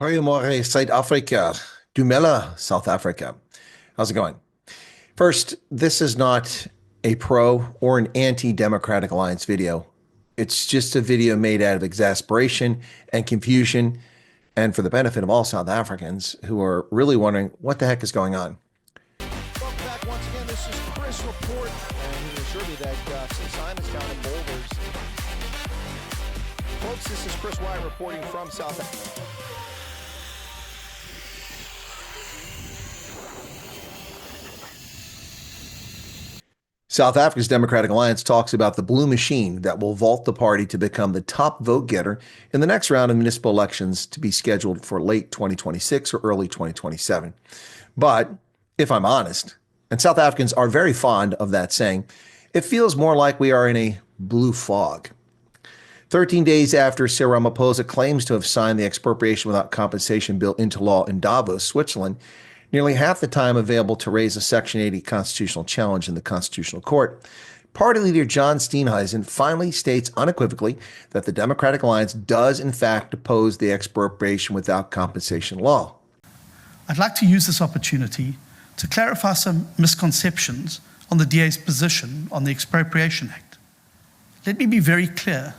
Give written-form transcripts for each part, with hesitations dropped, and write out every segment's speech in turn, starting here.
Goedemorgen, Zuid-Afrika. Dumela, South Africa. How's it going? First, this is not a pro or an anti-Democratic Alliance video. It's just a video made out of exasperation and confusion, and for the benefit of all South Africans who are really wondering what the heck is going on. Welcome back once again. This is Chris Report, and he assured me that since Simonstown and Boulders. Folks, this is Chris Wyatt reporting from South Africa. South Africa's Democratic Alliance talks about the blue machine that will vault the party to become the top vote getter in the next round of municipal elections to be scheduled for late 2026 or early 2027. But if I'm honest, and South Africans are very fond of that saying, it feels more like we are in a blue fog. 13 days after Cyril Ramaphosa claims to have signed the expropriation without compensation bill into law in Davos, Switzerland, nearly half the time available to raise a Section 80 constitutional challenge in the Constitutional Court, Party leader John Steenhuisen finally states unequivocally that the Democratic Alliance does in fact oppose the expropriation without compensation law. I'd like to use this opportunity to clarify some misconceptions on the DA's position on the Expropriation Act. Let me be very clear.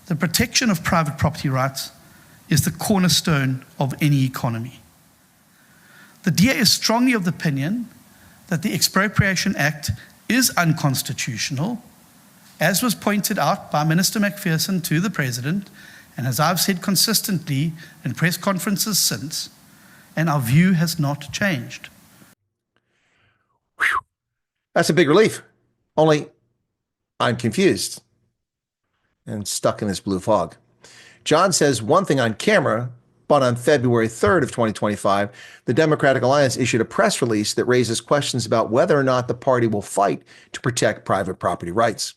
The protection of private property rights is the cornerstone of any economy. The DA is strongly of the opinion that the Expropriation Act is unconstitutional, as was pointed out by Minister McPherson to the President, and as I've said consistently in press conferences since, and our view has not changed. Whew. That's a big relief. Only I'm confused and stuck in this blue fog. John says one thing on camera, but on February 3rd of 2025, the Democratic Alliance issued a press release that raises questions about whether or not the party will fight to protect private property rights.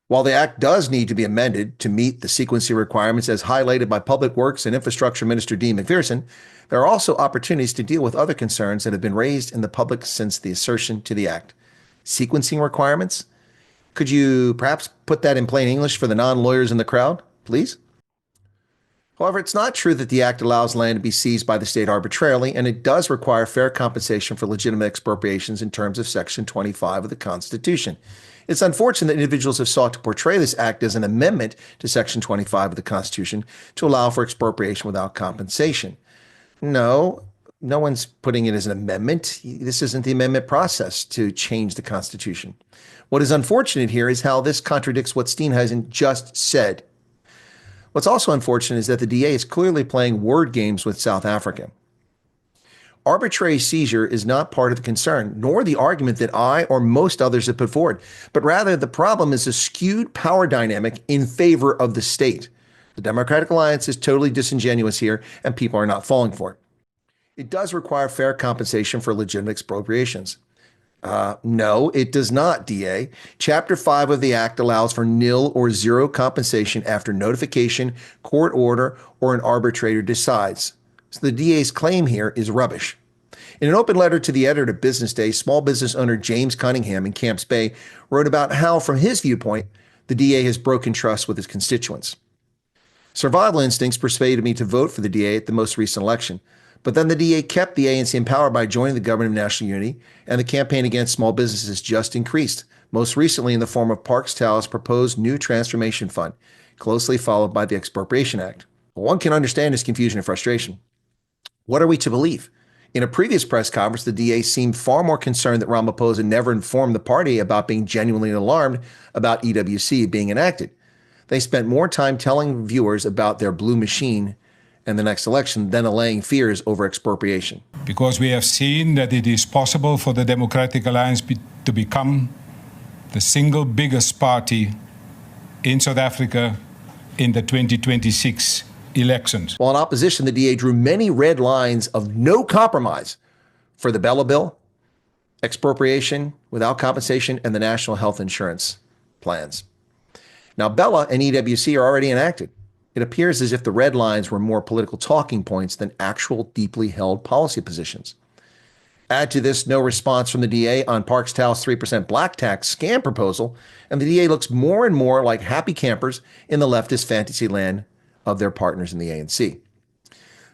While the act does need to be amended to meet the sequencing requirements as highlighted by Public Works and Infrastructure Minister Dean McPherson, there are also opportunities to deal with other concerns that have been raised in the public since the assertion to the act. Sequencing requirements? Could you perhaps put that in plain English for the non-lawyers in the crowd, please? However, it's not true that the act allows land to be seized by the state arbitrarily, and it does require fair compensation for legitimate expropriations in terms of Section 25 of the Constitution. It's unfortunate that individuals have sought to portray this act as an amendment to Section 25 of the Constitution to allow for expropriation without compensation. No one's putting it as an amendment. This isn't the amendment process to change the Constitution. What is unfortunate here is how this contradicts what Steenhuisen just said. What's also unfortunate is that the DA is clearly playing word games with South Africa. Arbitrary seizure is not part of the concern, nor the argument that I or most others have put forward, but rather the problem is a skewed power dynamic in favor of the state. The Democratic Alliance is totally disingenuous here, and people are not falling for it. It does require fair compensation for legitimate expropriations. No, it does not, DA. Chapter 5 of the Act allows for nil or zero compensation after notification, court order, or an arbitrator decides. So the DA's claim here is rubbish. In an open letter to the editor of Business Day, small business owner James Cunningham in Camps Bay wrote about how, from his viewpoint, the DA has broken trust with his constituents. Survival instincts persuaded me to vote for the DA at the most recent election. But then the DA kept the ANC in power by joining the government of national unity, and the campaign against small businesses just increased, most recently in the form of Parks Towers' proposed new transformation fund, closely followed by the Expropriation Act. Well, one can understand his confusion and frustration. What are we to believe? In a previous press conference, the DA seemed far more concerned that Ramaphosa never informed the party about being genuinely alarmed about EWC being enacted. They spent more time telling viewers about their blue machine and the next election than allaying fears over expropriation. Because we have seen that it is possible for the Democratic Alliance to become the single biggest party in South Africa in the 2026 elections. While in opposition, the DA drew many red lines of no compromise for the Bella Bill, expropriation without compensation, and the national health insurance plans. Now, Bella and EWC are already enacted. It appears as if the red lines were more political talking points than actual deeply held policy positions. Add to this no response from the DA on Parks Towers' 3% black tax scam proposal, and the DA looks more and more like happy campers in the leftist fantasy land of their partners in the ANC.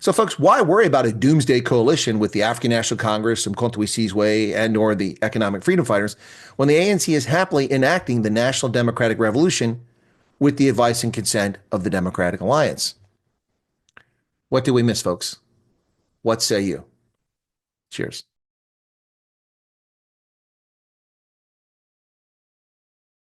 So, folks, why worry about a doomsday coalition with the African National Congress, Mkhonto we Sizwe, and or the Economic Freedom Fighters when the ANC is happily enacting the National Democratic Revolution with the advice and consent of the Democratic Alliance? What did we miss, folks? What say you? Cheers.